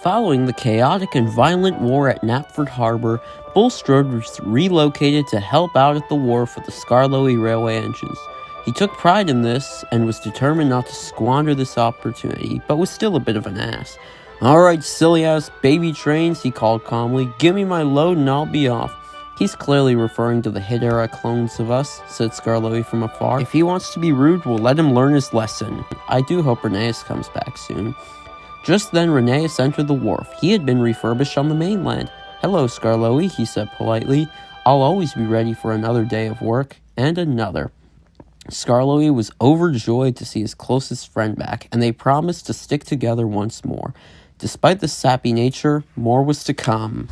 Following the chaotic and violent war at Knapford Harbor, Bulstrode was relocated to help out at the wharf with the Skarloey Railway engines. He took pride in this and was determined not to squander this opportunity, but was still a bit of an ass. "Alright, silly-ass baby trains," he called calmly. "Give me my load and I'll be off." "He's clearly referring to the hit-era clones of us," said Skarloey from afar. "If he wants to be rude, we'll let him learn his lesson. I do hope Rheneas comes back soon." Just then, Rheneas entered the wharf. He had been refurbished on the mainland. "Hello, Skarloey," he said politely. "I'll always be ready for another day of work, and another." Skarloey was overjoyed to see his closest friend back, and they promised to stick together once more. Despite the sappy nature, more was to come.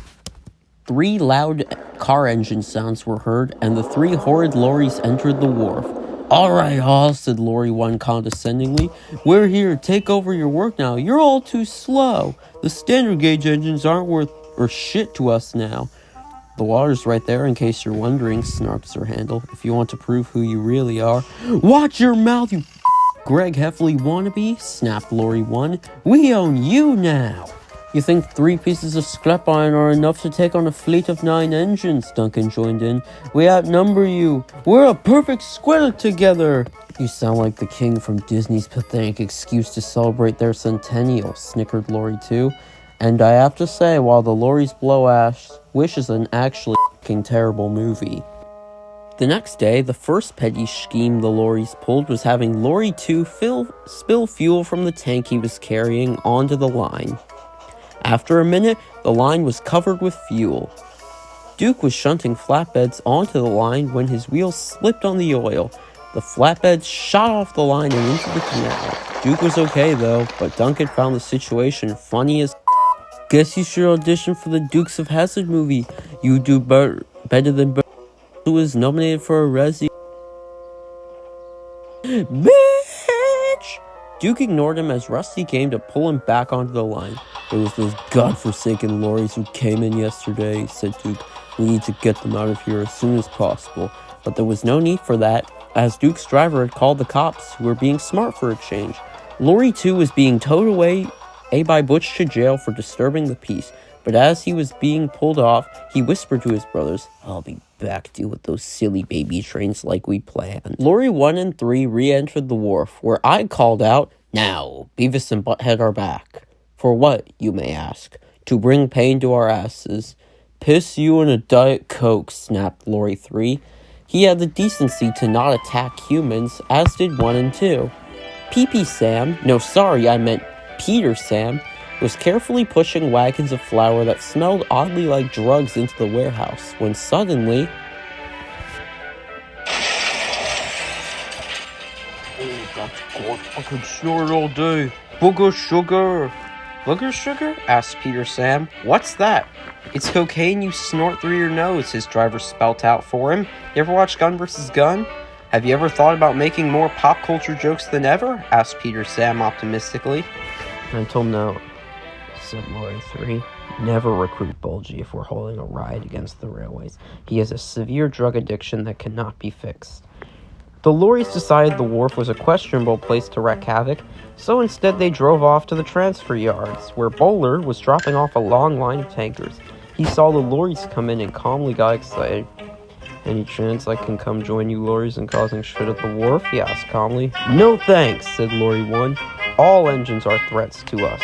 3 loud car engine sounds were heard, and the 3 horrid lorries entered the wharf. "Alright, all," said Lorry 1 condescendingly. "We're here, take over your work now. You're all too slow. The standard gauge engines aren't worth or shit to us now." "The water's right there in case you're wondering," snarked Sir Handel, "if you want to prove who you really are." "Watch your mouth, you Greg Heffley wannabe," snapped Lorry 1. "We own you now." "You think 3 pieces of scrap iron are enough to take on a fleet of 9 engines?" Duncan joined in. "We outnumber you. We're a perfect square together." "You sound like the king from Disney's pathetic excuse to celebrate their centennial," snickered Lorry 2. "And I have to say, while the lorries blow ash, Wish is an actually f***ing terrible movie." The next day, the first petty scheme the lorries pulled was having Lorry 2 spill fuel from the tank he was carrying onto the line. After a minute, the line was covered with fuel. Duke was shunting flatbeds onto the line when his wheels slipped on the oil. The flatbeds shot off the line and into the canal. Duke was okay though, but Duncan found the situation funny as "Guess you should audition for the Dukes of Hazzard movie. You do better than who was nominated for a Razzie." "Bitch!" Duke ignored him as Rusty came to pull him back onto the line. "It was those godforsaken lorries who came in yesterday," said Duke. "We need to get them out of here as soon as possible." But there was no need for that, as Duke's driver had called the cops, who were being smart for a change. Lorry 2 was being towed away by Butch to jail for disturbing the peace, but as he was being pulled off, he whispered to his brothers, "I'll be back to deal with those silly baby trains like we planned." Lorry 1 and 3 re-entered the wharf, where I called out, "Now, Beavis and Butthead are back." "For what, you may ask?" "To bring pain to our asses." "Piss you in a Diet Coke," snapped Lorry 3. He had the decency to not attack humans, as did 1 and 2. Pee-Pee Sam, no sorry, I meant Peter Sam, was carefully pushing wagons of flour that smelled oddly like drugs into the warehouse, when suddenly... "Oh, that's good. I could snort all day. Booger sugar." "Booger sugar?" asked Peter Sam. "What's that?" "It's cocaine you snort through your nose," his driver spelt out for him. "You ever watch Gun vs. Gun?" "Have you ever thought about making more pop culture jokes than ever?" asked Peter Sam optimistically. "Until now," said Lorry 3. "Never recruit Bulgy if we're holding a riot against the railways. He has a severe drug addiction that cannot be fixed." The lorries decided the wharf was a questionable place to wreak havoc, so instead they drove off to the transfer yards, where Bowler was dropping off a long line of tankers. He saw the lorries come in and calmly got excited. "Any chance I can come join you lorries in causing shit at the wharf?" he asked calmly. "No thanks," said Lorry 1. "All engines are threats to us."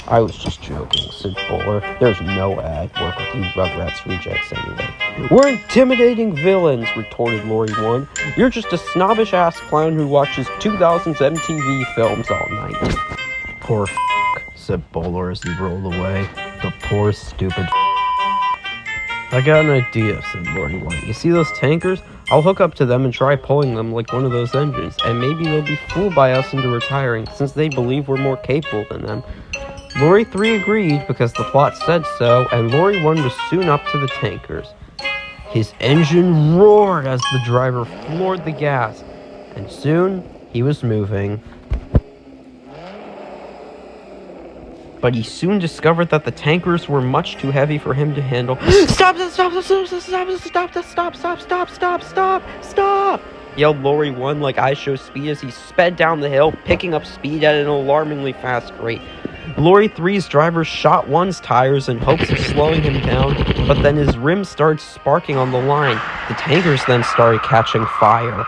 "I was just joking," said Bowler. "There's no way I'd work with you Rugrats rejects anyway." "We're intimidating villains," retorted Lorry 1. "You're just a snobbish-ass clown who watches 2000s MTV films all night." "Poor said Bowler as he rolled away. "The poor stupid "I got an idea," said Lorry 1. "You see those tankers? I'll hook up to them and try pulling them like one of those engines, and maybe they'll be fooled by us into retiring, since they believe we're more capable than them. Lorry 3 agreed because the plot said so, and Lorry 1 was soon up to the tankers. His engine roared as the driver floored the gas, and soon he was moving. But he soon discovered that the tankers were much too heavy for him to handle. Stop, yelled Lorry 1 like I show speed as he sped down the hill, picking up speed at an alarmingly fast rate. Lorry 3's driver shot 1's tires in hopes of slowing him down, but then his rims started sparking on the line. The tankers then started catching fire.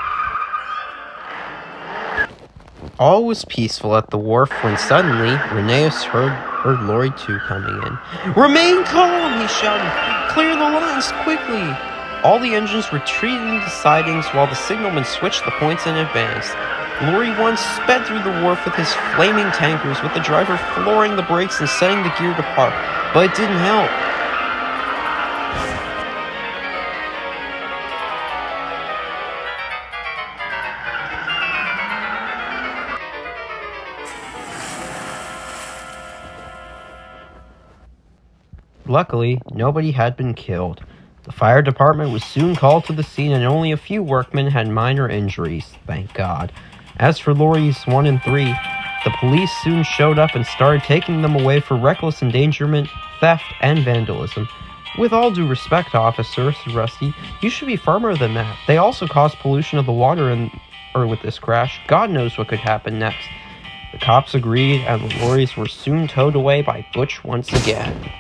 All was peaceful at the wharf when suddenly Rheneas heard Lorry 2 coming in. "Remain calm!" he shouted. "Clear the lines quickly!" All the engines retreated into sidings while the signalman switched the points and advanced. Lorry 1 sped through the wharf with his flaming tankers, with the driver flooring the brakes and setting the gear to park, but it didn't help. Luckily, nobody had been killed. The fire department was soon called to the scene, and only a few workmen had minor injuries, thank God. As for lorries 1 and 3, the police soon showed up and started taking them away for reckless endangerment, theft, and vandalism. "With all due respect, officer," said Rusty, "you should be firmer than that. They also caused pollution of the water with this crash. God knows what could happen next." The cops agreed, and the lorries were soon towed away by Butch once again.